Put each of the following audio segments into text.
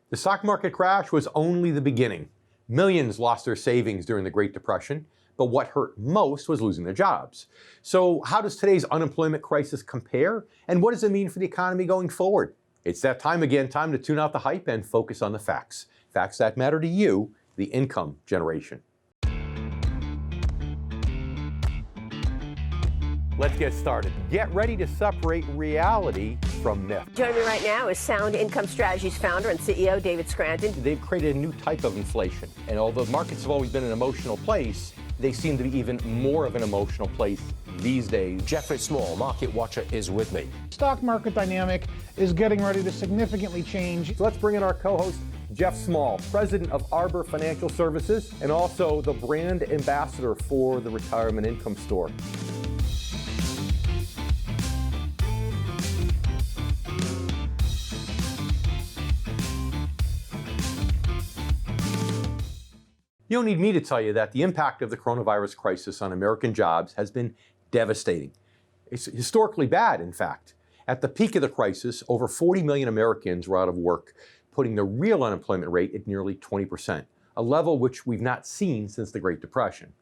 The stock market crash was only the beginning. Millions lost their savings during the Great Depression, but what hurt most was losing their jobs. So how does today's unemployment crisis compare, and what does it mean for the economy going forward? It's that time again, time to tune out the hype and focus on the facts. Facts that matter to you, the income generation. Let's get started. Get ready to separate reality from myth. Joining me right now is Sound Income Strategies founder and CEO David Scranton. They've created a new type of inflation, and although markets have always been an emotional place, they seem to be even more of an emotional place these days. Jeffrey Small, market watcher, is with me. Stock market dynamic is getting ready to significantly change. So let's bring in our co-host, Jeff Small, president of Arbor Financial Services, and also the brand ambassador for the Retirement Income Store. You don't need me to tell you that the impact of the coronavirus crisis on American jobs has been devastating. It's historically bad, in fact. At the peak of the crisis, over 40 million Americans were out of work, putting the real unemployment rate at nearly 20%, a level which we've not seen since the Great Depression.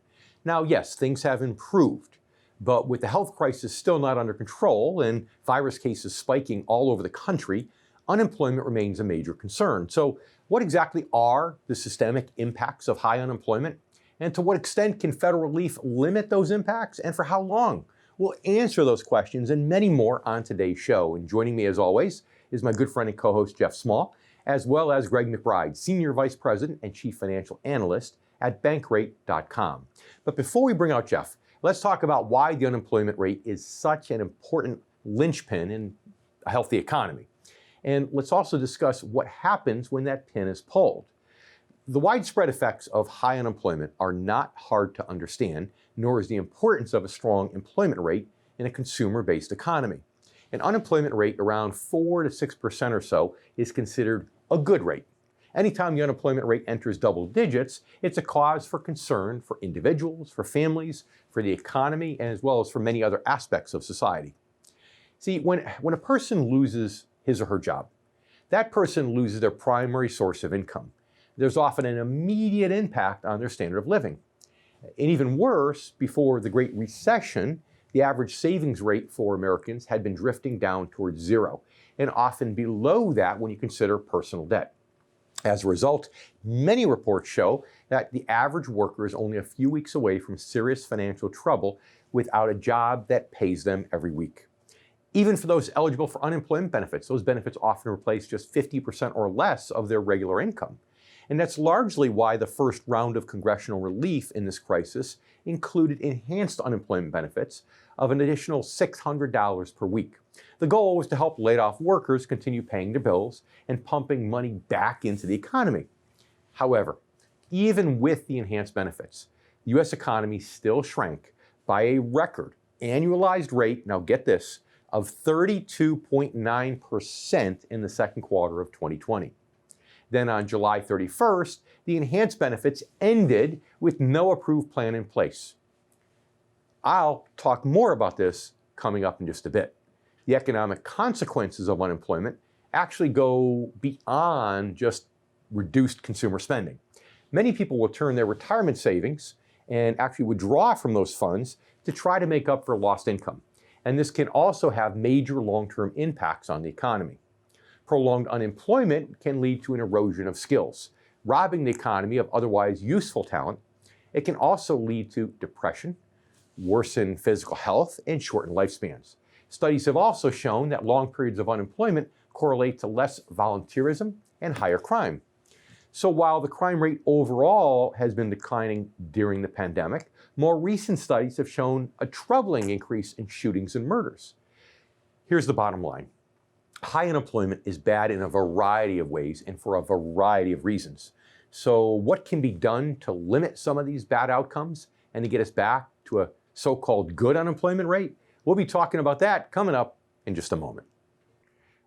Now, yes, things have improved, but with the health crisis still not under control and virus cases spiking all over the country, unemployment remains a major concern. So what exactly are the systemic impacts of high unemployment? And to what extent can federal relief limit those impacts, and for how long? We'll answer those questions and many more on today's show. And joining me as always is my good friend and co-host Jeff Small, as well as Greg McBride, Senior Vice President and Chief Financial Analyst at Bankrate.com. But before we bring out Jeff, let's talk about why the unemployment rate is such an important linchpin in a healthy economy. And let's also discuss what happens when that pin is pulled. The widespread effects of high unemployment are not hard to understand, nor is the importance of a strong employment rate in a consumer-based economy. An unemployment rate around 4 to 6% or so is considered a good rate. Anytime the unemployment rate enters double digits, it's a cause for concern for individuals, for families, for the economy, and as well as for many other aspects of society. See, when a person loses his or her job, that person loses their primary source of income. There's often an immediate impact on their standard of living. And even worse, before the Great Recession, the average savings rate for Americans had been drifting down towards zero, and often below that when you consider personal debt. As a result, many reports show that the average worker is only a few weeks away from serious financial trouble without a job that pays them every week. Even for those eligible for unemployment benefits, those benefits often replace just 50% or less of their regular income. And that's largely why the first round of congressional relief in this crisis included enhanced unemployment benefits of an additional $600 per week. The goal was to help laid-off workers continue paying their bills and pumping money back into the economy. However, even with the enhanced benefits, the U.S. economy still shrank by a record annualized rate, now get this, of 32.9% in the second quarter of 2020. Then on July 31st, the enhanced benefits ended with no approved plan in place. I'll talk more about this coming up in just a bit. The economic consequences of unemployment actually go beyond just reduced consumer spending. Many people will turn their retirement savings and actually withdraw from those funds to try to make up for lost income. And this can also have major long-term impacts on the economy. Prolonged unemployment can lead to an erosion of skills, robbing the economy of otherwise useful talent. It can also lead to depression, worsen physical health, and shorten lifespans. Studies have also shown that long periods of unemployment correlate to less volunteerism and higher crime. So while the crime rate overall has been declining during the pandemic, more recent studies have shown a troubling increase in shootings and murders. Here's the bottom line. High unemployment is bad in a variety of ways and for a variety of reasons. So what can be done to limit some of these bad outcomes and to get us back to a so-called good unemployment rate? We'll be talking about that coming up in just a moment.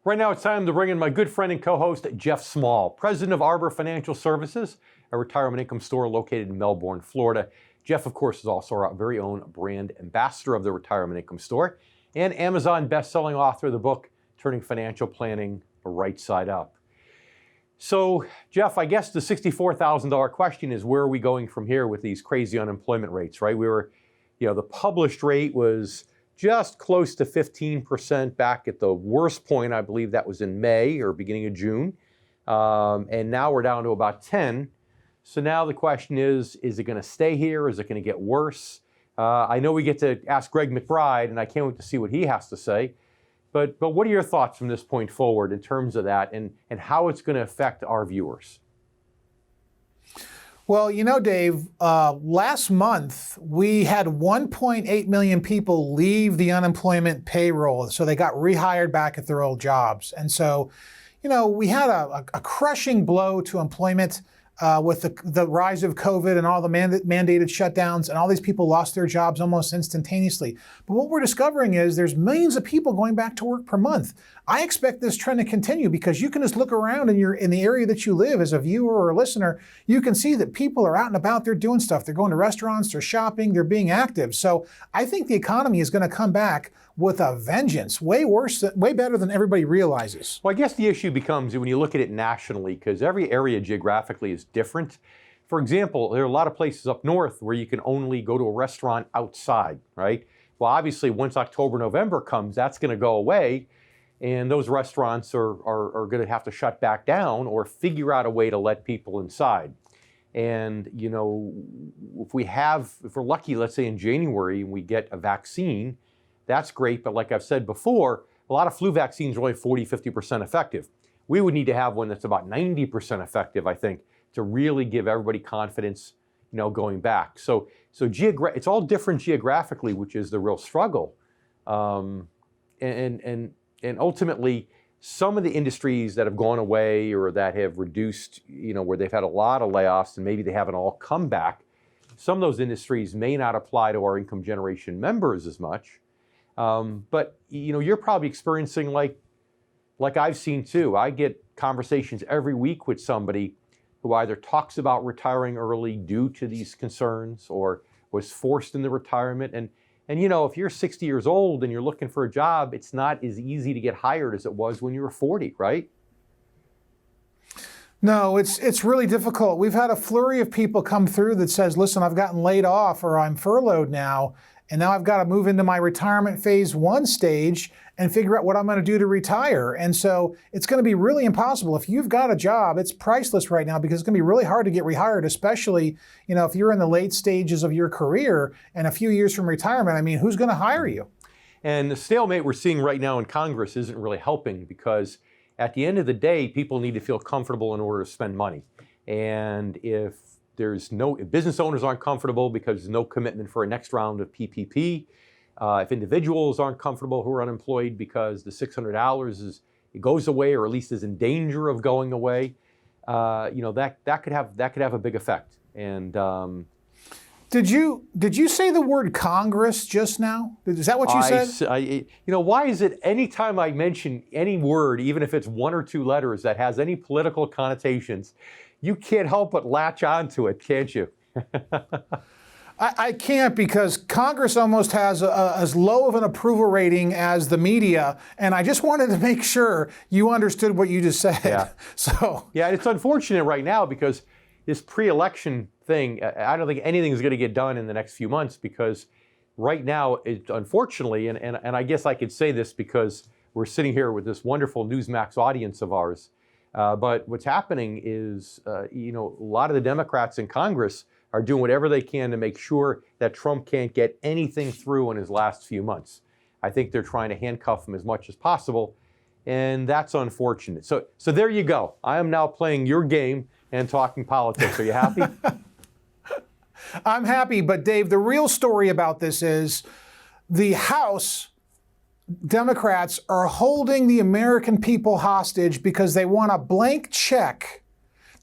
Right now, it's time to bring in my good friend and co-host, Jeff Small, president of Arbor Financial Services, a retirement income store located in Melbourne, Florida. Jeff, of course, is also our very own brand ambassador of the Retirement Income Store and Amazon best-selling author of the book, Turning Financial Planning Right Side Up. So, Jeff, I guess the $64,000 question is, where are we going from here with these crazy unemployment rates, right? The published rate was just close to 15% back at the worst point. I believe that was in May or beginning of June. And now we're down to about 10. So now the question is it going to stay here? Is it going to get worse? I know we get to ask Greg McBride, and I can't wait to see what he has to say. But what are your thoughts from this point forward in terms of that and how it's going to affect our viewers? Well, Dave, last month we had 1.8 million people leave the unemployment payroll. So they got rehired back at their old jobs. And so, we had a crushing blow to employment with the rise of COVID and all the mandated shutdowns, and all these people lost their jobs almost instantaneously. But what we're discovering is there's millions of people going back to work per month. I expect this trend to continue because you can just look around in the area that you live as a viewer or a listener. You can see that people are out and about, they're doing stuff. They're going to restaurants, they're shopping, they're being active. So I think the economy is going to come back with a vengeance, way better than everybody realizes. Well, I guess the issue becomes when you look at it nationally, because every area geographically is different. For example, there are a lot of places up north where you can only go to a restaurant outside, right? Well, obviously, once October, November comes, that's going to go away, and those restaurants are going to have to shut back down or figure out a way to let people inside. And, if we're lucky, let's say in January, and we get a vaccine, that's great, but like I've said before, a lot of flu vaccines are only 40, 50% effective. We would need to have one that's about 90% effective, I think, to really give everybody confidence, going back. So it's all different geographically, which is the real struggle. And ultimately, some of the industries that have gone away or that have reduced, where they've had a lot of layoffs and maybe they haven't all come back, some of those industries may not apply to our income generation members as much. But you're probably experiencing like I've seen too. I get conversations every week with somebody who either talks about retiring early due to these concerns or was forced into retirement. And if you're 60 years old and you're looking for a job, it's not as easy to get hired as it was when you were 40, right? No, it's really difficult. We've had a flurry of people come through that says, listen, I've gotten laid off or I'm furloughed now. And now I've got to move into my retirement phase 1 stage and figure out what I'm going to do to retire. And so it's going to be really impossible. If you've got a job, it's priceless right now because it's going to be really hard to get rehired, especially, if you're in the late stages of your career and a few years from retirement. I mean, who's going to hire you? And the stalemate we're seeing right now in Congress isn't really helping because at the end of the day, people need to feel comfortable in order to spend money. And if business owners aren't comfortable because there's no commitment for a next round of PPP. If individuals aren't comfortable who are unemployed because the $600 it goes away or at least is in danger of going away, that could have a big effect. And did you say the word Congress just now? Is that what you said? Why is it anytime I mention any word, even if it's 1 or 2 letters that has any political connotations, you can't help but latch onto it, can't you? I can't because Congress almost has as low of an approval rating as the media, and I just wanted to make sure you understood what you just said. Yeah. Yeah, it's unfortunate right now because this pre-election thing, I don't think anything is going to get done in the next few months because right now, unfortunately, and I guess I could say this because we're sitting here with this wonderful Newsmax audience of ours, but what's happening is, a lot of the Democrats in Congress are doing whatever they can to make sure that Trump can't get anything through in his last few months. I think they're trying to handcuff him as much as possible, and that's unfortunate. So there you go. I am now playing your game and talking politics. Are you happy? I'm happy, but Dave, the real story about this is the House Democrats are holding the American people hostage because they want a blank check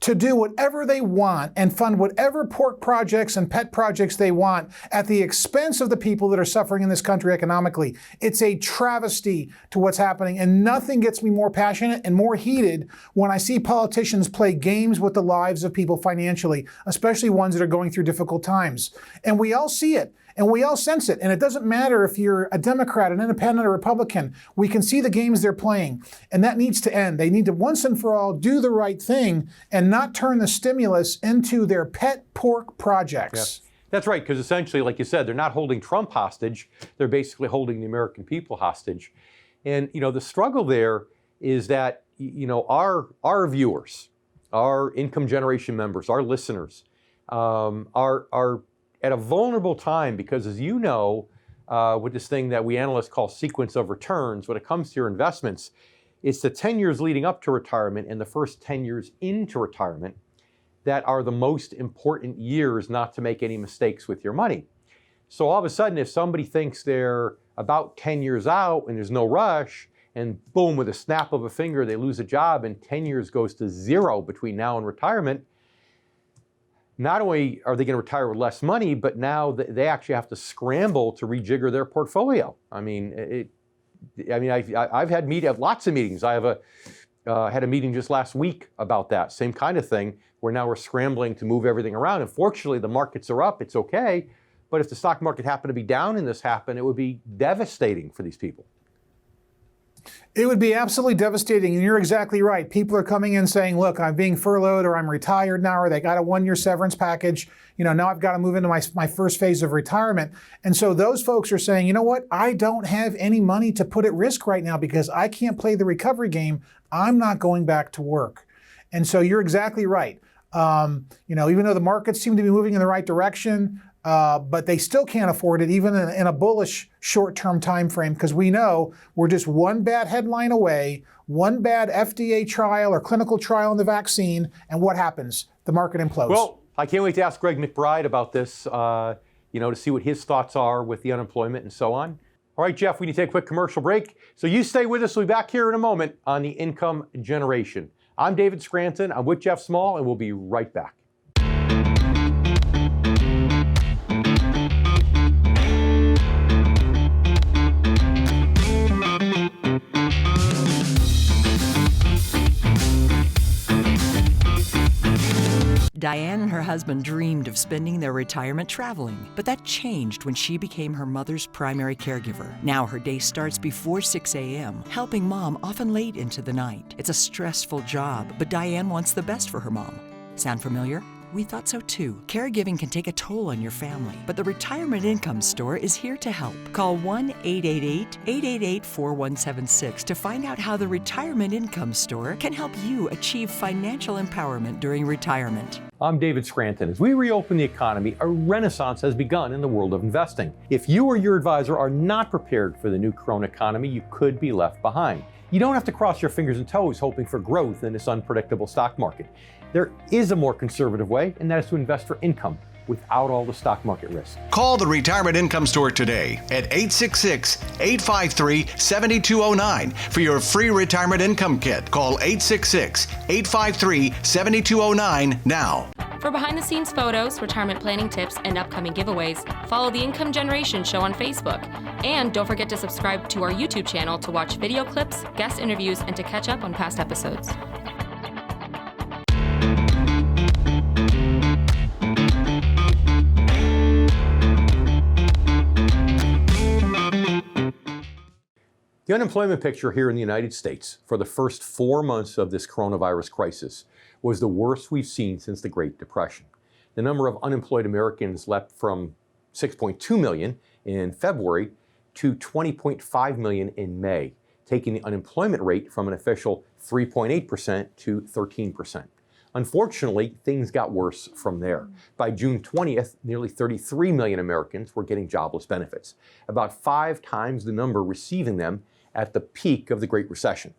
to do whatever they want and fund whatever pork projects and pet projects they want at the expense of the people that are suffering in this country economically. It's a travesty to what's happening, and nothing gets me more passionate and more heated when I see politicians play games with the lives of people financially, especially ones that are going through difficult times. And we all see it. And we all sense it. And it doesn't matter if you're a Democrat, an independent, or Republican. We can see the games they're playing. And that needs to end. They need to once and for all do the right thing and not turn the stimulus into their pet pork projects. Yeah. That's right, because essentially, like you said, they're not holding Trump hostage. They're basically holding the American people hostage. And, the struggle there is that, our viewers, our income generation members, our listeners, are at a vulnerable time because, as you know, with this thing that we analysts call sequence of returns, when it comes to your investments, it's the 10 years leading up to retirement and the first 10 years into retirement that are the most important years not to make any mistakes with your money. So all of a sudden, if somebody thinks they're about 10 years out and there's no rush, and boom, with a snap of a finger, they lose a job and 10 years goes to zero between now and retirement, not only are they going to retire with less money, but now they actually have to scramble to rejigger their portfolio. I've had lots of meetings. I have had a meeting just last week about that, same kind of thing, where now we're scrambling to move everything around. And fortunately, the markets are up, it's okay. But if the stock market happened to be down and this happened, it would be devastating for these people. It would be absolutely devastating, and you're exactly right. People are coming in saying, look, I'm being furloughed, or I'm retired now, or they got a 1-year severance package. Now I've got to move into my first phase of retirement. And so those folks are saying, you know what? I don't have any money to put at risk right now because I can't play the recovery game. I'm not going back to work. And so you're exactly right. Even though the markets seem to be moving in the right direction, but they still can't afford it, even in a bullish short-term time frame, because we know we're just one bad headline away, one bad FDA trial or clinical trial on the vaccine, and what happens? The market implodes. Well, I can't wait to ask Greg McBride about this, to see what his thoughts are with the unemployment and so on. All right, Jeff, we need to take a quick commercial break. So you stay with us. We'll be back here in a moment on the income generation. I'm David Scranton. I'm with Jeff Small, and we'll be right back. Diane and her husband dreamed of spending their retirement traveling, but that changed when she became her mother's primary caregiver. Now her day starts before 6 a.m., helping mom often late into the night. It's a stressful job, but Diane wants the best for her mom. Sound familiar? We thought so too. Caregiving can take a toll on your family, but the Retirement Income Store is here to help. Call 1-888-888-4176 to find out how the Retirement Income Store can help you achieve financial empowerment during retirement. I'm David Scranton. As we reopen the economy, a renaissance has begun in the world of investing. If you or your advisor are not prepared for the new corona economy, you could be left behind. You don't have to cross your fingers and toes hoping for growth in this unpredictable stock market. There is a more conservative way, and that is to invest for income without all the stock market risk. Call the Retirement Income Store today at 866-853-7209 for your free retirement income kit. Call 866-853-7209 now. For behind-the-scenes photos, retirement planning tips, and upcoming giveaways, follow the Income Generation Show on Facebook. And don't forget to subscribe to our YouTube channel to watch video clips, guest interviews, and to catch up on past episodes. The unemployment picture here in the United States for the first 4 months of this coronavirus crisis was the worst we've seen since the Great Depression. The number of unemployed Americans leapt from 6.2 million in February to 20.5 million in May, taking the unemployment rate from an official 3.8% to 13%. Unfortunately, things got worse from there. By June 20th, nearly 33 million Americans were getting jobless benefits, about 5 times the number receiving them at the peak of the Great Recession.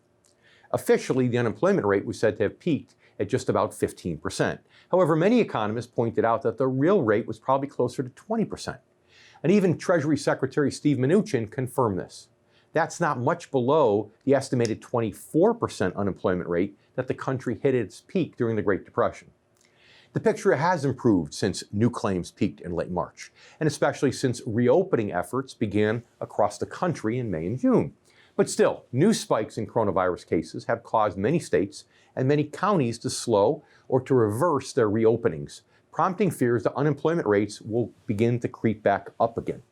Officially, the unemployment rate was said to have peaked at just about 15%. However, many economists pointed out that the real rate was probably closer to 20%. And even Treasury Secretary Steve Mnuchin confirmed this. That's not much below the estimated 24% unemployment rate that the country hit at its peak during the Great Depression. The picture has improved since new claims peaked in late March, and especially since reopening efforts began across the country in May and June. But still, new spikes in coronavirus cases have caused many states and many counties to slow or to reverse their reopenings, prompting fears that unemployment rates will begin to creep back up again.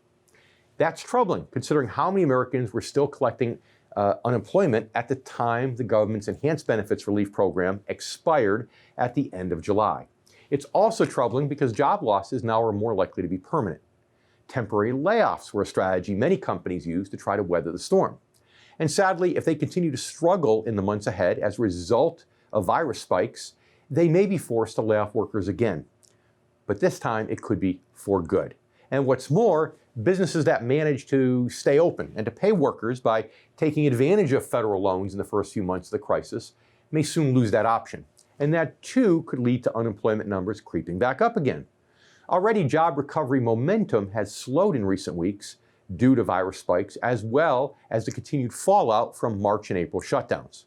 That's troubling, considering how many Americans were still collecting unemployment at the time the government's enhanced benefits relief program expired at the end of July. It's also troubling because job losses now are more likely to be permanent. Temporary layoffs were a strategy many companies used to try to weather the storm. And sadly, if they continue to struggle in the months ahead as a result of virus spikes, they may be forced to lay off workers again. But this time it could be for good. And what's more, businesses that manage to stay open and to pay workers by taking advantage of federal loans in the first few months of the crisis may soon lose that option. And that too could lead to unemployment numbers creeping back up again. Already, job recovery momentum has slowed in recent weeks due to virus spikes, as well as the continued fallout from March and April shutdowns.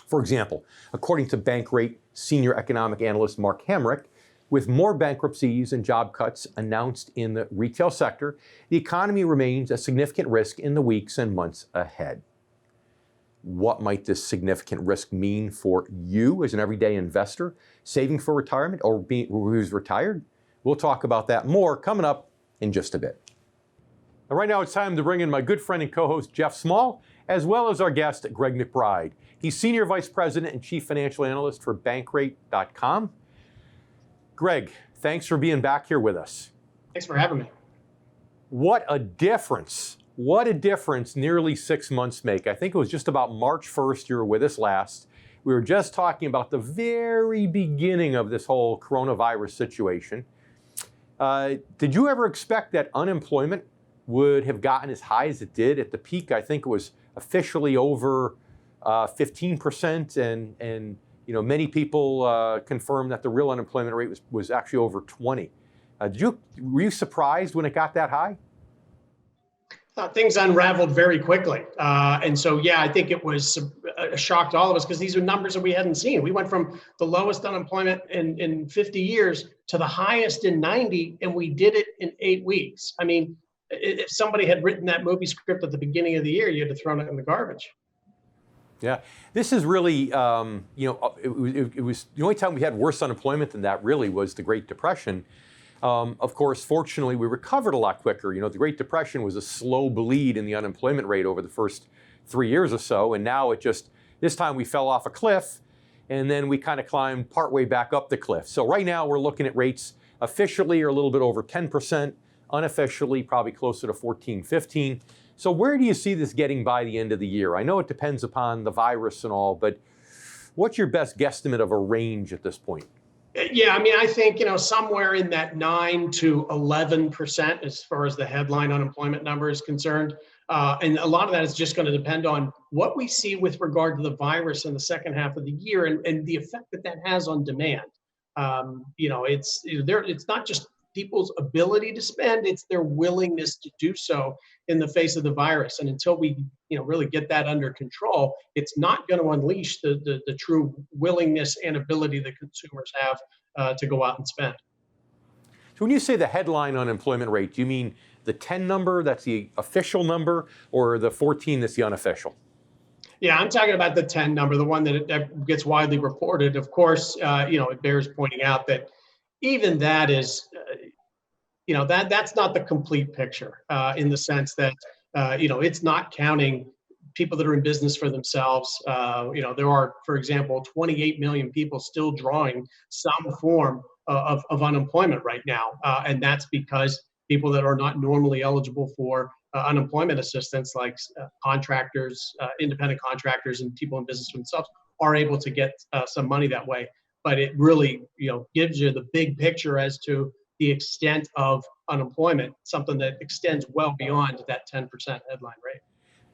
For example, according to Bankrate senior economic analyst Mark Hamrick, with more bankruptcies and job cuts announced in the retail sector, the economy remains a significant risk in the weeks and months ahead. What might this significant risk mean for you as an everyday investor, saving for retirement or who's retired? We'll talk about that more coming up in just a bit. And right now it's time to bring in my good friend and co-host Jeff Small, as well as our guest Greg McBride. He's Senior Vice President and Chief Financial Analyst for Bankrate.com. Greg, thanks for being back here with us. Thanks for having me. What a difference nearly 6 months make. I think it was just about March 1st you were with us last. We were just talking about the very beginning of this whole coronavirus situation. Did you ever expect that unemployment would have gotten as high as it did? At the peak, I think it was officially over 15%, and many people confirmed that the real unemployment rate was actually over 20. Were you surprised when it got that high? Things unraveled very quickly. And so, I think it was a shock to all of us because these are numbers that we hadn't seen. We went from the lowest unemployment in 50 years to the highest in 90, and we did it in 8 weeks. I mean, if somebody had written that movie script at the beginning of the year, you'd have thrown it in the garbage. Yeah, this is really, it was the only time we had worse unemployment than that really was the Great Depression. Of course, fortunately, we recovered a lot quicker. The Great Depression was a slow bleed in the unemployment rate over the first 3 years or so. And now this time we fell off a cliff and then we kind of climbed partway back up the cliff. So right now we're looking at rates officially are a little bit over 10%, unofficially probably closer to 14, 15. So where do you see this getting by the end of the year? I know it depends upon the virus and all, but what's your best guesstimate of a range at this point? Yeah, I mean, I think, somewhere in that 9 to 11% as far as the headline unemployment number is concerned. And a lot of that is just going to depend on what we see with regard to the virus in the second half of the year and the effect that has on demand. It's not just people's ability to spend, it's their willingness to do so in the face of the virus. And until we really get that under control, it's not going to unleash the true willingness and ability that consumers have to go out and spend. So when you say the headline unemployment rate, do you mean the 10 number, that's the official number, or the 14 that's the unofficial? Yeah, I'm talking about the 10 number, the one that gets widely reported. Of course, it bears pointing out that even that is, that's not the complete picture in the sense that, it's not counting people that are in business for themselves. There are, for example, 28 million people still drawing some form of unemployment right now. And that's because people that are not normally eligible for unemployment assistance, like contractors, independent contractors, and people in business for themselves, are able to get some money that way. But it really, gives you the big picture as to the extent of unemployment, something that extends well beyond that 10% headline rate.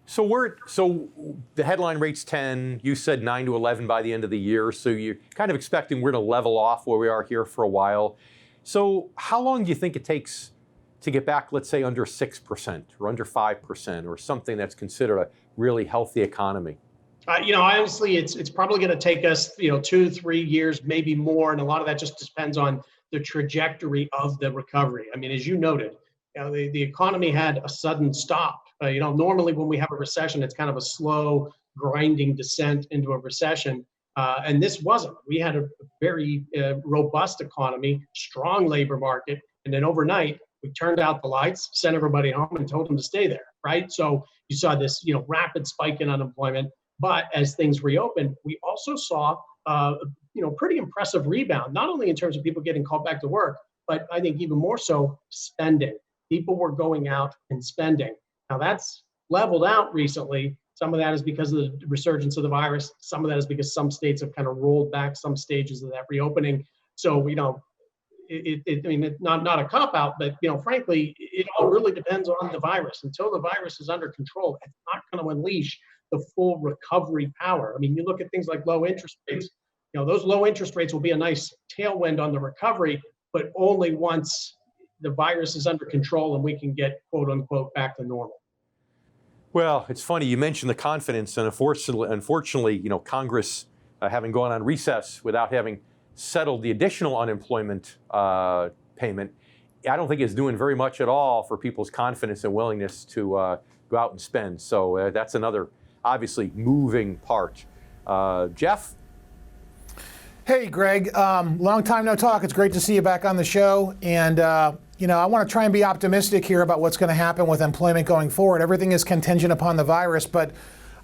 So the headline rate's 10. You said 9 to 11 by the end of the year. So you're kind of expecting we're going to level off where we are here for a while. So how long do you think it takes to get back, let's say, under 6% or under 5% or something that's considered a really healthy economy? Honestly, it's probably going to take us, 2-3 years, maybe more. And a lot of that just depends on the trajectory of the recovery. I mean, as you noted, the economy had a sudden stop. Normally when we have a recession, it's kind of a slow grinding descent into a recession. And this wasn't. We had a very robust economy, strong labor market, and then overnight we turned out the lights, sent everybody home, and told them to stay there. Right. So you saw this, rapid spike in unemployment. But as things reopened, we also saw, pretty impressive rebound, not only in terms of people getting called back to work, but I think even more so spending. People were going out and spending. Now that's leveled out recently. Some of that is because of the resurgence of the virus. Some of that is because some states have kind of rolled back some stages of that reopening. So, it's not a cop out, but frankly, it all really depends on the virus. Until the virus is under control, it's not going to unleash the full recovery power. I mean, you look at things like low interest rates. Those low interest rates will be a nice tailwind on the recovery, but only once the virus is under control and we can get quote unquote back to normal. Well, it's funny you mentioned the confidence, and unfortunately, Congress having gone on recess without having settled the additional unemployment payment, I don't think it's doing very much at all for people's confidence and willingness to go out and spend. So that's another obviously moving part. Jeff? Hey, Greg. Long time no talk. It's great to see you back on the show. And, I want to try and be optimistic here about what's going to happen with employment going forward. Everything is contingent upon the virus, but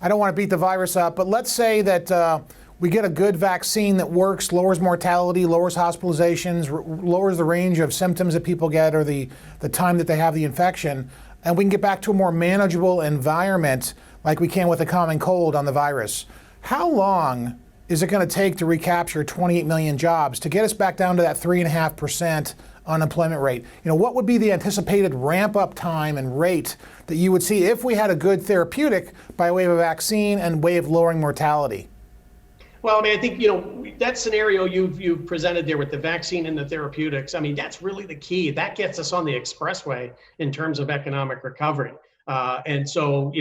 I don't want to beat the virus up. But let's say that we get a good vaccine that works, lowers mortality, lowers hospitalizations, lowers the range of symptoms that people get or the time that they have the infection, and we can get back to a more manageable environment like we can with a common cold on the virus. How long is it going to take to recapture 28 million jobs to get us back down to that 3.5% unemployment rate? What would be the anticipated ramp up time and rate that you would see if we had a good therapeutic by way of a vaccine and way of lowering mortality? Well, I think, that scenario you've presented there with the vaccine and the therapeutics, that's really the key. That gets us on the expressway in terms of economic recovery. And so,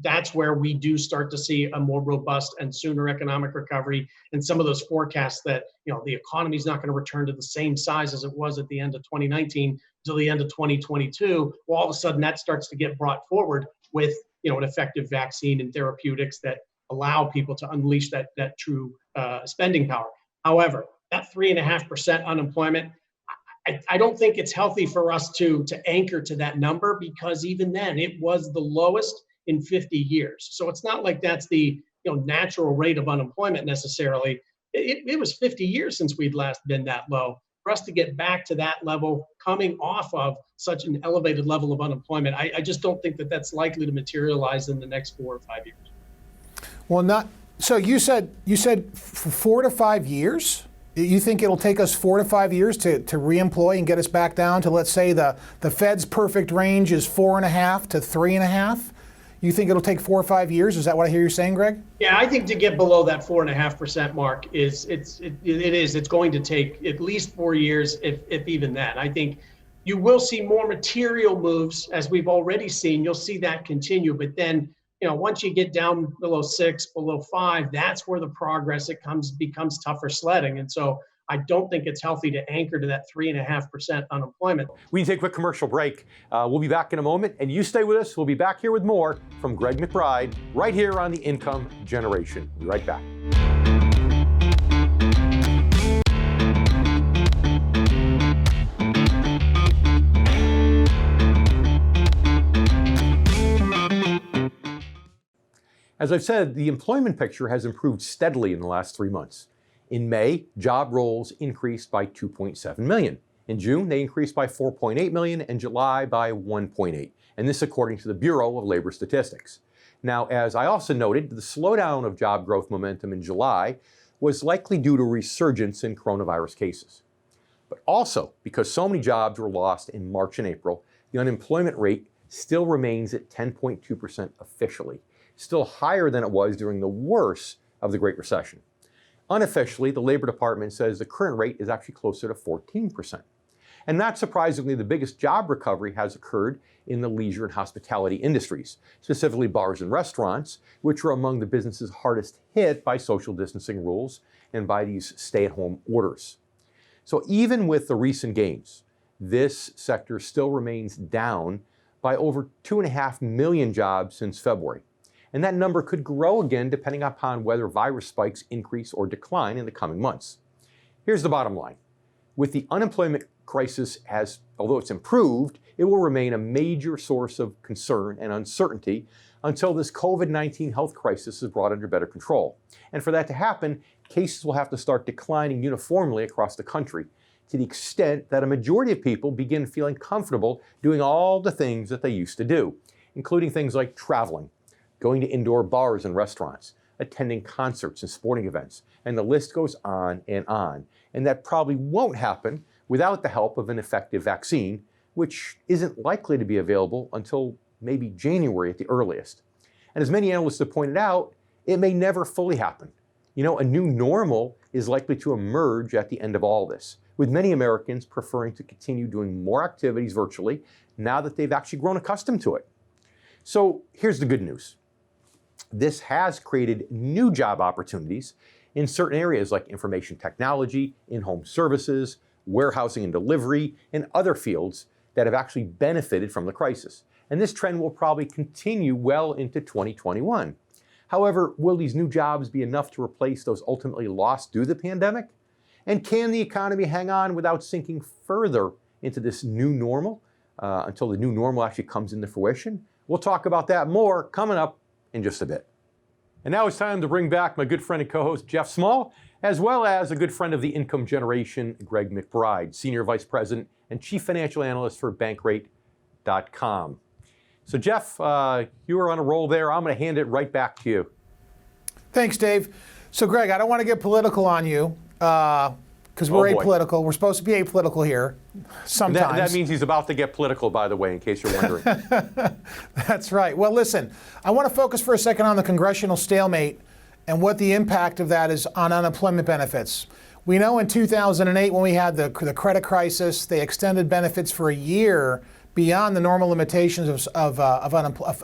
that's where we do start to see a more robust and sooner economic recovery. And some of those forecasts that, the economy is not going to return to the same size as it was at the end of 2019 until the end of 2022. Well, all of a sudden that starts to get brought forward with, an effective vaccine and therapeutics that allow people to unleash that true spending power. However, that 3.5% unemployment, I don't think it's healthy for us to anchor to that number, because even then it was the lowest in 50 years. So it's not like that's the natural rate of unemployment necessarily. It was 50 years since we'd last been that low. For us to get back to that level, coming off of such an elevated level of unemployment, I just don't think that that's likely to materialize in the next 4 or 5 years. Well, so you said for 4 to 5 years? You think it'll take us 4 to 5 years to reemploy and get us back down to, let's say, the Fed's perfect range is 4.5 to 3.5? You think it'll take 4 or 5 years? Is that what I hear you saying, Greg? Yeah, I think to get below that 4.5% mark it's going to take at least 4 years, if even that. I think you will see more material moves, as we've already seen. You'll see that continue, but then once you get down below 6, below 5, that's where the progress becomes tougher sledding. And so I don't think it's healthy to anchor to that 3.5% unemployment. We can take a quick commercial break. We'll be back in a moment, and you stay with us. We'll be back here with more from Greg McBride right here on The Income Generation. We'll be right back. As I've said, the employment picture has improved steadily in the last 3 months. In May, job roles increased by 2.7 million. In June, they increased by 4.8 million, and July by 1.8. And this according to the Bureau of Labor Statistics. Now, as I also noted, the slowdown of job growth momentum in July was likely due to a resurgence in coronavirus cases. But also, because so many jobs were lost in March and April, the unemployment rate still remains at 10.2% officially, still higher than it was during the worst of the Great Recession. Unofficially, the Labor Department says the current rate is actually closer to 14%. And not surprisingly, the biggest job recovery has occurred in the leisure and hospitality industries, specifically bars and restaurants, which are among the businesses hardest hit by social distancing rules and by these stay-at-home orders. So even with the recent gains, this sector still remains down by over 2.5 million jobs since February. and that number could grow again depending upon whether virus spikes increase or decline in the coming months. Here's the bottom line. With the unemployment crisis, although it's improved, it will remain a major source of concern and uncertainty until this COVID-19 health crisis is brought under better control. And for that to happen, cases will have to start declining uniformly across the country, to the extent that a majority of people begin feeling comfortable doing all the things that they used to do, including things like traveling, going to indoor bars and restaurants, attending concerts and sporting events, and the list goes on. And that probably won't happen without the help of an effective vaccine, which isn't likely to be available until maybe January at the earliest. And as many analysts have pointed out, it may never fully happen. You know, a new normal is likely to emerge at the end of all this, with many Americans preferring to continue doing more activities virtually now that they've actually grown accustomed to it. So here's the good news. This has created new job opportunities in certain areas like information technology, in-home services, warehousing and delivery, and other fields that have actually benefited from the crisis. And this trend will probably continue well into 2021. However, will these new jobs be enough to replace those ultimately lost due to the pandemic? And can the economy hang on without sinking further into this new normal until the new normal actually comes into fruition? We'll talk about that more coming up in just a bit. And now it's time to bring back my good friend and co-host Jeff Small, as well as a good friend of the income generation, Greg McBride, Senior Vice President and Chief Financial Analyst for Bankrate.com. So Jeff, you were on a roll there. I'm going to hand it right back to you. Thanks, Dave. So Greg, I don't want to get political on you because we're apolitical. We're supposed to be apolitical here sometimes. That means he's about to get political, by the way, in case you're wondering. That's right. Well, listen, I want to focus for a second on the congressional stalemate and what the impact of that is on unemployment benefits. We know in 2008 when we had the credit crisis, they extended benefits for a year beyond the normal limitations of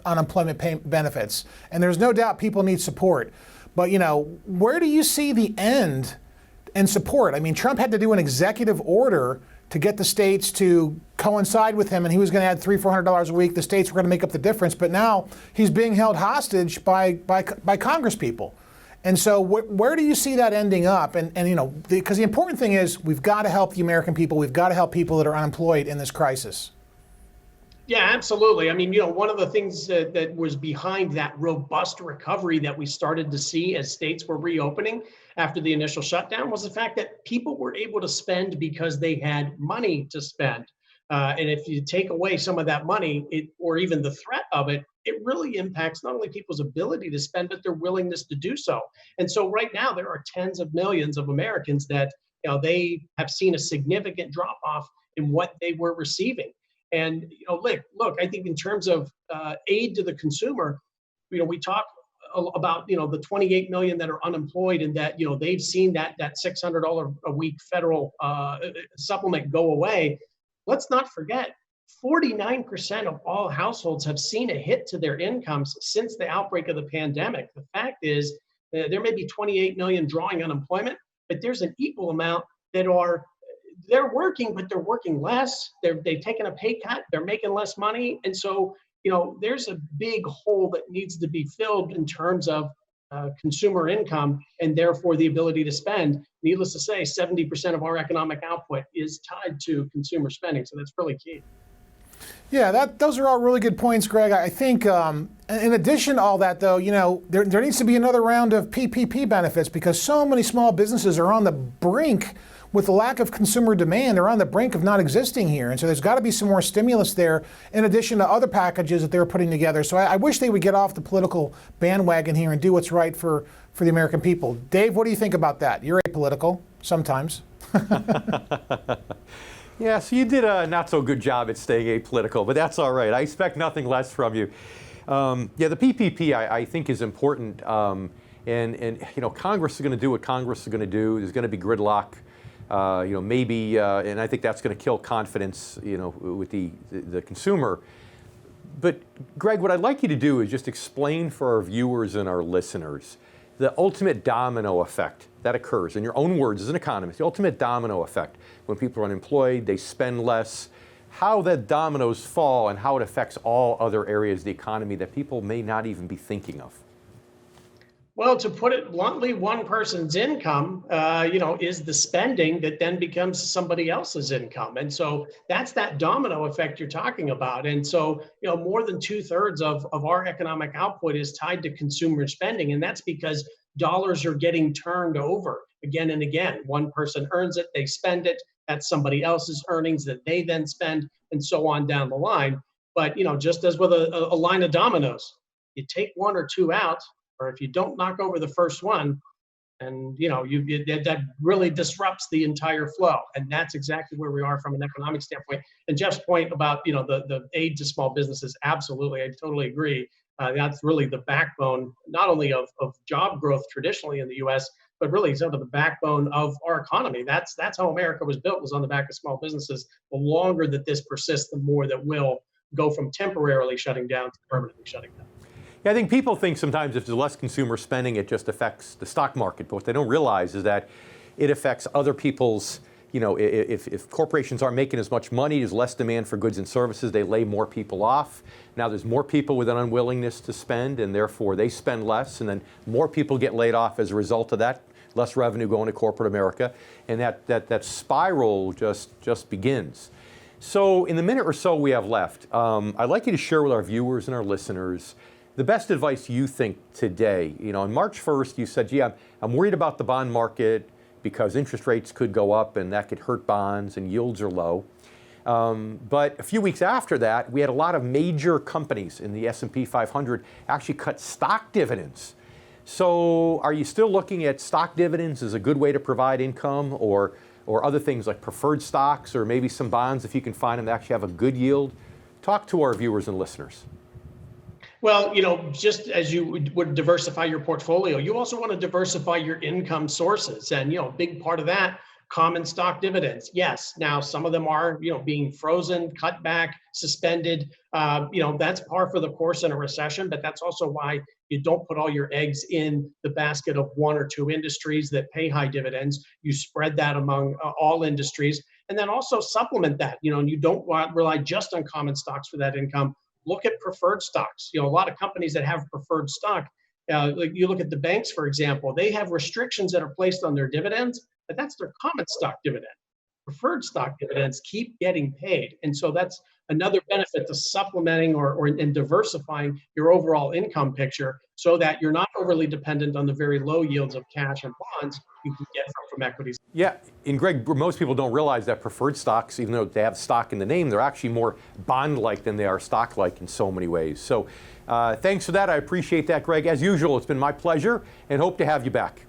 unemployment benefits. And there's no doubt people need support. But, you know, where do you see the end in support? I mean, Trump had to do an executive order to get the states to coincide with him, and he was going to add $300-400 a week. The states were going to make up the difference. But now he's being held hostage by Congress people. And so where do you see that ending up? And you know, because the important thing is we've got to help the American people. We've got to help people that are unemployed in this crisis. Yeah, absolutely. I mean, you know, one of the things that was behind that robust recovery that we started to see as states were reopening after the initial shutdown was the fact that people were able to spend because they had money to spend. And if you take away some of that money, or even the threat of it, it really impacts not only people's ability to spend, but their willingness to do so. And so right now, there are tens of millions of Americans that, you know, they have seen a significant drop off in what they were receiving. And, you know, look, I think in terms of aid to the consumer, you know, we talk about, you know, the 28 million that are unemployed and that, you know, they've seen that $600 a week federal supplement go away. Let's not forget, 49% of all households have seen a hit to their incomes since the outbreak of the pandemic. The fact is, there may be 28 million drawing unemployment, but there's an equal amount that they're working, but they're working less. They've taken a pay cut. They're making less money. And so, you know, there's a big hole that needs to be filled in terms of consumer income and therefore the ability to spend. Needless to say, 70% of our economic output is tied to consumer spending. So that's really key. Yeah, those are all really good points, Greg. I think in addition to all that, though, you know, there needs to be another round of PPP benefits because so many small businesses are on the brink with the lack of consumer demand. They're on the brink of not existing here. And so there's got to be some more stimulus there in addition to other packages that they're putting together. So I wish they would get off the political bandwagon here and do what's right for the American people. Dave, what do you think about that? You're apolitical sometimes. Yeah, so you did a not so good job at staying apolitical, but that's all right. I expect nothing less from you. Yeah, the PPP I think is important, and you know, Congress is going to do what Congress is going to do. There's going to be gridlock, you know, maybe, and I think that's going to kill confidence, you know, with the consumer. But Greg, what I'd like you to do is just explain for our viewers and our listeners the ultimate domino effect that occurs, in your own words as an economist, the ultimate domino effect when people are unemployed, they spend less, how the dominoes fall and how it affects all other areas of the economy that people may not even be thinking of. Well, to put it bluntly, one person's income, is the spending that then becomes somebody else's income. And so that's that domino effect you're talking about. And so, more than 2/3 of our economic output is tied to consumer spending. And that's because dollars are getting turned over again and again. One person earns it, they spend it. That's somebody else's earnings that they then spend, and so on down the line. But, just as with a line of dominoes, you take one or two out, or if you don't knock over the first one, and that really disrupts the entire flow. And that's exactly where we are from an economic standpoint. And Jeff's point about the aid to small businesses, absolutely, I totally agree. That's really the backbone, not only of job growth traditionally in the U.S., but really sort of the backbone of our economy. That's how America was built, was on the back of small businesses. The longer that this persists, the more that will go from temporarily shutting down to permanently shutting down. Yeah, I think people think sometimes if there's less consumer spending, it just affects the stock market. But what they don't realize is that it affects other people's, if corporations aren't making as much money, there's less demand for goods and services, they lay more people off. Now there's more people with an unwillingness to spend, and therefore they spend less, and then more people get laid off as a result of that, less revenue going to corporate America, and that spiral just begins. So in the minute or so we have left, I'd like you to share with our viewers and our listeners the best advice you think today. On March 1st, you said, gee, I'm worried about the bond market because interest rates could go up and that could hurt bonds and yields are low. But a few weeks after that, we had a lot of major companies in the S&P 500 actually cut stock dividends. So are you still looking at stock dividends as a good way to provide income, or other things like preferred stocks, or maybe some bonds if you can find them that actually have a good yield? Talk to our viewers and listeners. Well, just as you would diversify your portfolio, you also want to diversify your income sources. And, a big part of that, common stock dividends. Yes. Now, some of them are, being frozen, cut back, suspended. That's par for the course in a recession, but that's also why you don't put all your eggs in the basket of one or two industries that pay high dividends. You spread that among all industries, and then also supplement that, and you don't rely just on common stocks for that income. Look at preferred stocks. A lot of companies that have preferred stock, like you look at the banks, for example, they have restrictions that are placed on their dividends, but that's their common stock dividend. Preferred stock dividends keep getting paid. And so that's another benefit to supplementing and diversifying your overall income picture so that you're not overly dependent on the very low yields of cash and bonds you can get from equities. Yeah, and Greg, most people don't realize that preferred stocks, even though they have stock in the name, they're actually more bond-like than they are stock-like in so many ways. So thanks for that. I appreciate that, Greg. As usual, it's been my pleasure, and hope to have you back.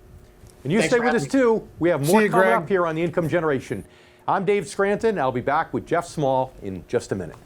And you stay with us too. We have more coming up here on The Income Generation. I'm Dave Scranton. I'll be back with Jeff Small in just a minute.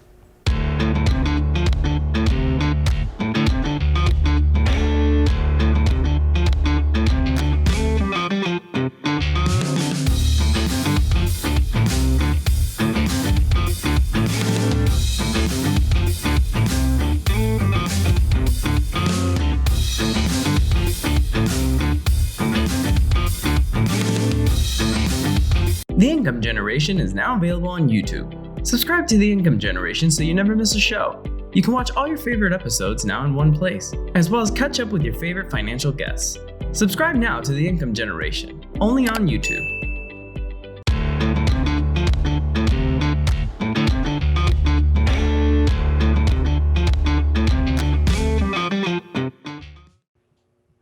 The Income Generation is now available on YouTube. Subscribe to The Income Generation so you never miss a show. You can watch all your favorite episodes now in one place, as well as catch up with your favorite financial guests. Subscribe now to The Income Generation, only on YouTube.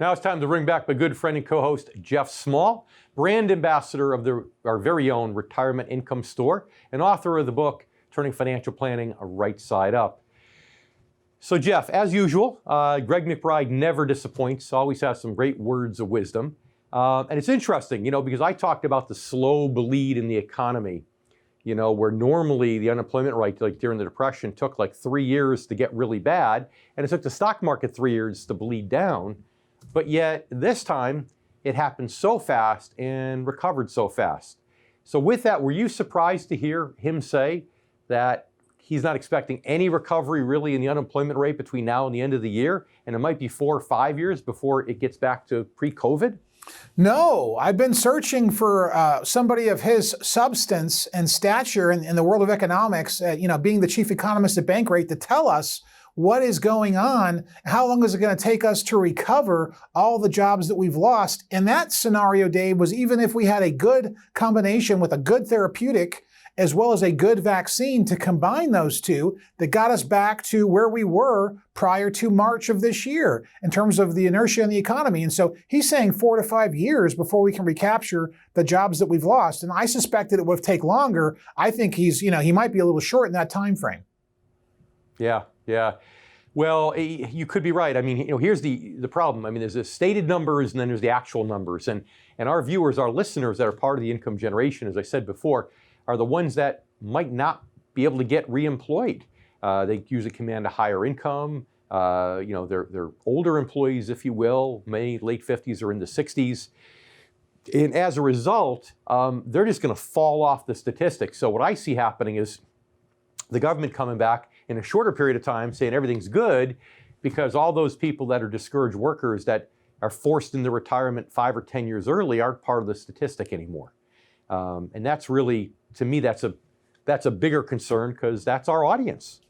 Now it's time to bring back my good friend and co-host, Jeff Small, brand ambassador of our very own Retirement Income Store and author of the book, Turning Financial Planning Right Side Up. So Jeff, as usual, Greg McBride never disappoints, always has some great words of wisdom. And it's interesting, because I talked about the slow bleed in the economy, where normally the unemployment rate, like during the Depression, took like 3 years to get really bad, and it took the stock market 3 years to bleed down. But yet this time it happened so fast and recovered so fast. So with that, were you surprised to hear him say that he's not expecting any recovery really in the unemployment rate between now and the end of the year, and it might be 4 or 5 years before it gets back to pre-COVID? No, I've been searching for somebody of his substance and stature in the world of economics, being the chief economist at Bankrate, to tell us what is going on, how long is it going to take us to recover all the jobs that we've lost. And that scenario, Dave, was even if we had a good combination with a good therapeutic as well as a good vaccine to combine those two, that got us back to where we were prior to March of this year in terms of the inertia in the economy. And so he's saying 4 to 5 years before we can recapture the jobs that we've lost. And I suspect that it would take longer. I think he might be a little short in that time frame. Yeah. Well, you could be right. I mean, here's the problem. I mean, there's the stated numbers and then there's the actual numbers. And our viewers, our listeners that are part of the income generation, as I said before, are the ones that might not be able to get reemployed. They usually command a higher income. They're older employees, if you will. Many late 50s or in the 60s. And as a result, they're just going to fall off the statistics. So what I see happening is the government coming back in a shorter period of time saying everything's good because all those people that are discouraged workers that are forced into retirement 5 or 10 years early aren't part of the statistic anymore. And that's really, to me, that's a bigger concern because that's our audience.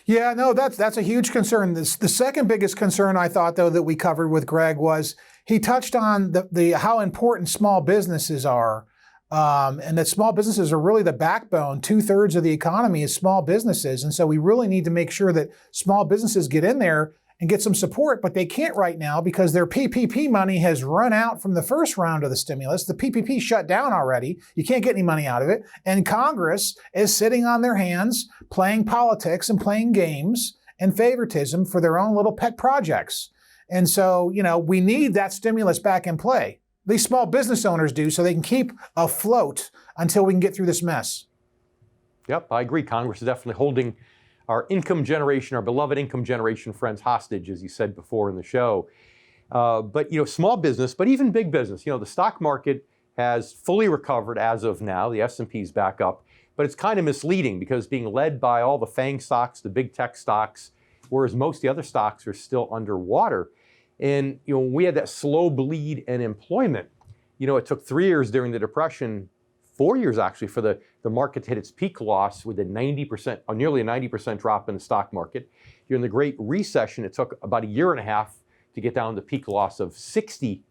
Yeah, no, that's a huge concern. The second biggest concern I thought, though, that we covered with Greg was he touched on the how important small businesses are, and that small businesses are really the backbone. 2/3 of the economy is small businesses, and so we really need to make sure that small businesses get in there and get some support, but they can't right now because their PPP money has run out from the first round of the stimulus. The PPP shut down already. You can't get any money out of it. And Congress is sitting on their hands, playing politics and playing games and favoritism for their own little pet projects. And so, we need that stimulus back in play. These small business owners do, so they can keep afloat until we can get through this mess. Yep, I agree. Congress is definitely holding our income generation, our beloved income generation friends hostage, as you said before in the show. But small business, but even big business, the stock market has fully recovered as of now. The S&P's back up, but it's kind of misleading because it's being led by all the FANG stocks, the big tech stocks, whereas most of the other stocks are still underwater. And we had that slow bleed in employment. It took 3 years during the Depression, 4 years actually, for the market to hit its peak loss with a 90%, or nearly a 90% drop in the stock market. During the Great Recession, it took about 1.5 years to get down to peak loss of 60%.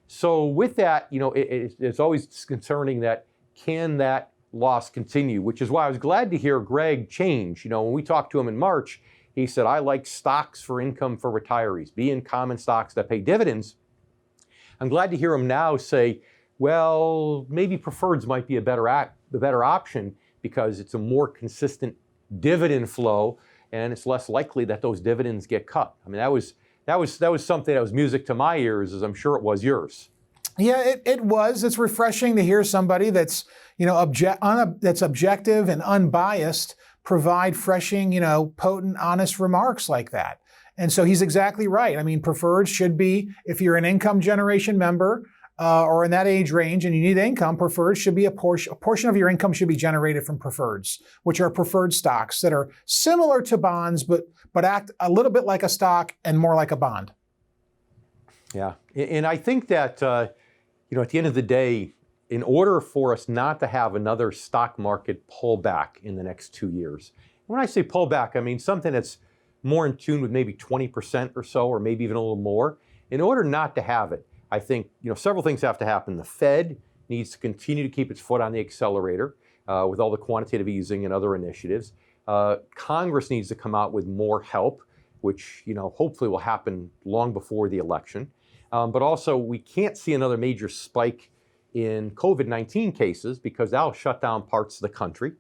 So with that, it's always concerning that can that loss continue, which is why I was glad to hear Greg change. When we talked to him in March, he said, I like stocks for income for retirees, be in common stocks that pay dividends. I'm glad to hear him now say, well, maybe preferreds might be the better option because it's a more consistent dividend flow and it's less likely that those dividends get cut. I mean, that was something that was music to my ears, as I'm sure it was yours. Yeah, it was. It's refreshing to hear somebody that's that's objective and unbiased provide freshing, potent, honest remarks like that. And so he's exactly right. I mean, preferred should be, if you're an income generation member or in that age range and you need income, preferred should be a portion of your income should be generated from preferreds, which are preferred stocks that are similar to bonds, but act a little bit like a stock and more like a bond. Yeah, and I think that, at the end of the day, in order for us not to have another stock market pullback in the next 2 years, when I say pullback, I mean something that's more in tune with maybe 20% or so, or maybe even a little more. In order not to have it, I think several things have to happen. The Fed needs to continue to keep its foot on the accelerator with all the quantitative easing and other initiatives. Congress needs to come out with more help, which hopefully will happen long before the election. But also, we can't see another major spike in COVID-19 cases because that'll shut down parts of the country.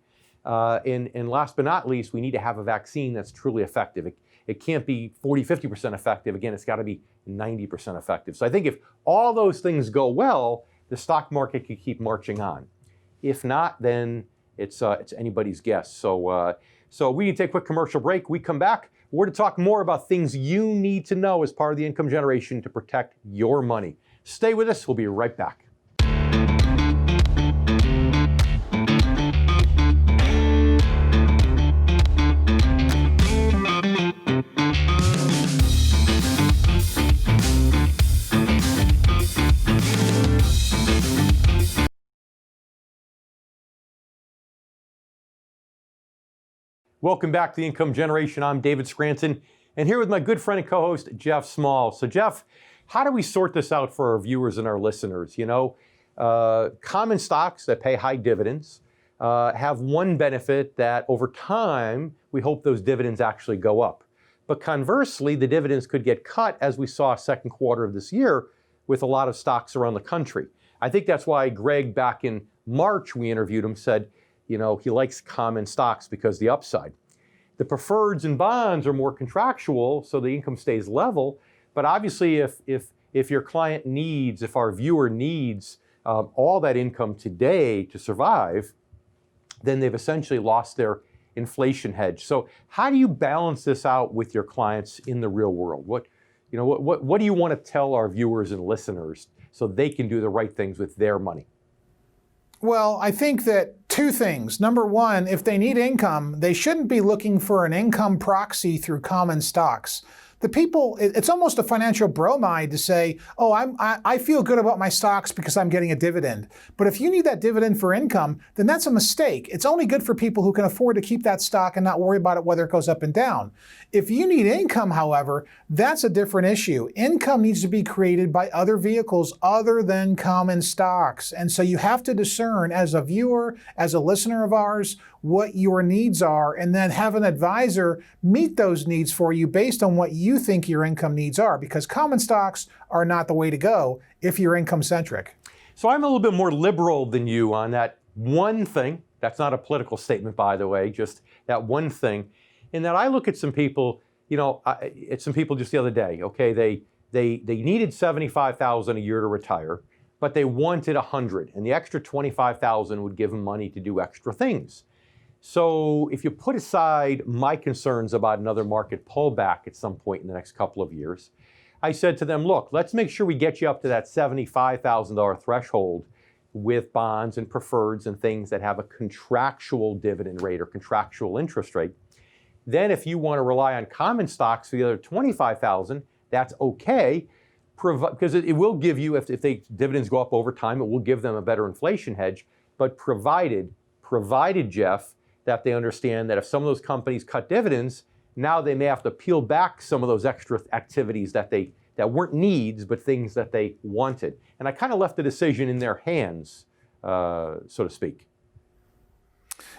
And last but not least, we need to have a vaccine that's truly effective. It can't be 40, 50% effective. Again, it's got to be 90% effective. So I think if all those things go well, the stock market could keep marching on. If not, then it's anybody's guess. So we need to take a quick commercial break. We come back, we're to talk more about things you need to know as part of the income generation to protect your money. Stay with us. We'll be right back. Welcome back to The Income Generation. I'm David Scranton, and here with my good friend and co-host, Jeff Small. So Jeff, how do we sort this out for our viewers and our listeners? You know, common stocks that pay high dividends have one benefit, that over time, we hope those dividends actually go up. But conversely, the dividends could get cut, as we saw second quarter of this year with a lot of stocks around the country. I think that's why Greg, back in March, we interviewed him, said, you know, he likes common stocks because the upside. The preferreds and bonds are more contractual, so the income stays level. But obviously, if your client needs, if our viewer needs all that income today to survive, then they've essentially lost their inflation hedge. So how do you balance this out with your clients in the real world? What do you want to tell our viewers and listeners so they can do the right things with their money? Well, I think that two things. Number one, if they need income, they shouldn't be looking for an income proxy through common stocks. The people, it's almost a financial bromide to say, oh, I feel good about my stocks because I'm getting a dividend. But if you need that dividend for income, then that's a mistake. It's only good for people who can afford to keep that stock and not worry about it whether it goes up and down. If you need income, however, that's a different issue. Income needs to be created by other vehicles other than common stocks. And so you have to discern, as a viewer, as a listener of ours, what your needs are, and then have an advisor meet those needs for you based on what you think your income needs are, because common stocks are not the way to go if you're income centric. So I'm a little bit more liberal than you on that one thing. That's not a political statement, by the way, just that one thing. In that I look at some people, at some people just the other day, okay, they needed $75,000 a year to retire, but they wanted $100,000, and the extra $25,000 would give them money to do extra things. So if you put aside my concerns about another market pullback at some point in the next couple of years, I said to them, look, let's make sure we get you up to that $75,000 threshold with bonds and preferreds and things that have a contractual dividend rate or contractual interest rate. Then if you want to rely on common stocks for the other $25,000, that's okay, because it will give you, if they dividends go up over time, it will give them a better inflation hedge, but provided, Jeff, that they understand that if some of those companies cut dividends, now they may have to peel back some of those extra activities that weren't needs, but things that they wanted. And I kind of left the decision in their hands, so to speak.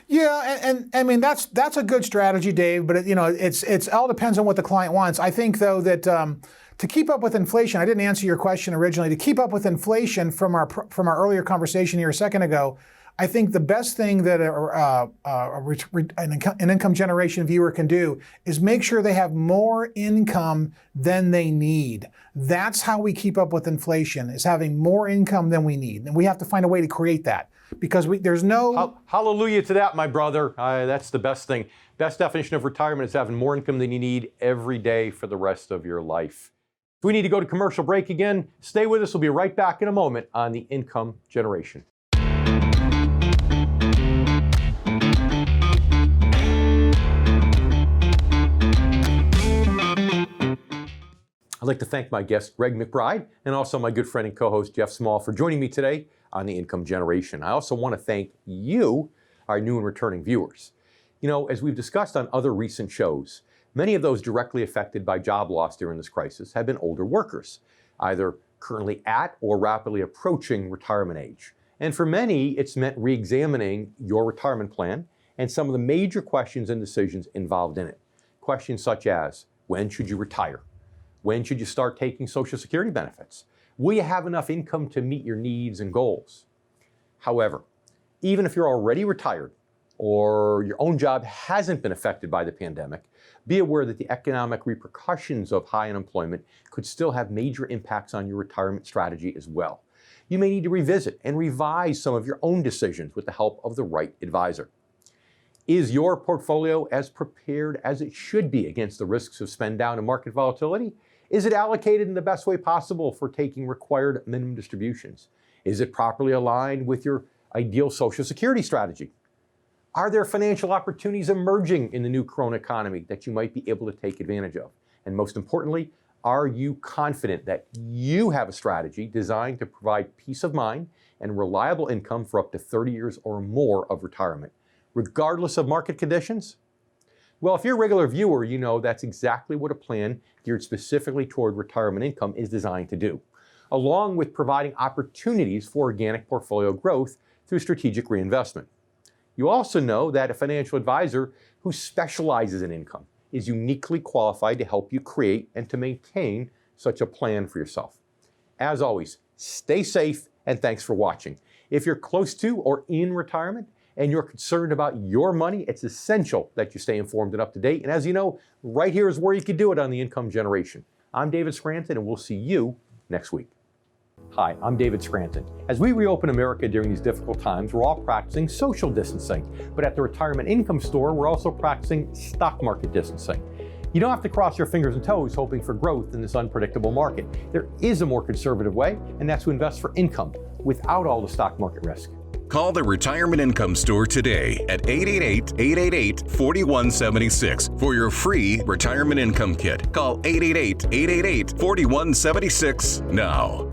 Yeah, and I mean that's a good strategy, Dave. But it's all depends on what the client wants. I think though that to keep up with inflation, I didn't answer your question originally. To keep up with inflation from our earlier conversation here a second ago, I think the best thing that an income generation viewer can do is make sure they have more income than they need. That's how we keep up with inflation, is having more income than we need. And we have to find a way to create that, because there's no... Hallelujah to that, my brother. That's the best thing. Best definition of retirement is having more income than you need every day for the rest of your life. If we need to go to commercial break again, stay with us. We'll be right back in a moment on The Income Generation. I'd like to thank my guest, Greg McBride, and also my good friend and co-host, Jeff Small, for joining me today on The Income Generation. I also want to thank you, our new and returning viewers. As we've discussed on other recent shows, many of those directly affected by job loss during this crisis have been older workers, either currently at or rapidly approaching retirement age. And for many, it's meant re-examining your retirement plan and some of the major questions and decisions involved in it. Questions such as, when should you retire? When should you start taking Social Security benefits? Will you have enough income to meet your needs and goals? However, even if you're already retired or your own job hasn't been affected by the pandemic, be aware that the economic repercussions of high unemployment could still have major impacts on your retirement strategy as well. You may need to revisit and revise some of your own decisions with the help of the right advisor. Is your portfolio as prepared as it should be against the risks of spend down and market volatility? Is it allocated in the best way possible for taking required minimum distributions? Is it properly aligned with your ideal Social Security strategy? Are there financial opportunities emerging in the new Corona economy that you might be able to take advantage of? And most importantly, are you confident that you have a strategy designed to provide peace of mind and reliable income for up to 30 years or more of retirement, regardless of market conditions? Well, if you're a regular viewer, you know that's exactly what a plan geared specifically toward retirement income is designed to do, along with providing opportunities for organic portfolio growth through strategic reinvestment. You also know that a financial advisor who specializes in income is uniquely qualified to help you create and to maintain such a plan for yourself. As always, stay safe and thanks for watching. If you're close to or in retirement and you're concerned about your money, it's essential that you stay informed and up to date. And as you know, right here is where you can do it on the Income Generation. I'm David Scranton, and we'll see you next week. Hi, I'm David Scranton. As we reopen America during these difficult times, we're all practicing social distancing. But at the Retirement Income Store, we're also practicing stock market distancing. You don't have to cross your fingers and toes hoping for growth in this unpredictable market. There is a more conservative way, and that's to invest for income without all the stock market risk. Call the Retirement Income Store today at 888-888-4176 for your free Retirement Income Kit. Call 888-888-4176 now.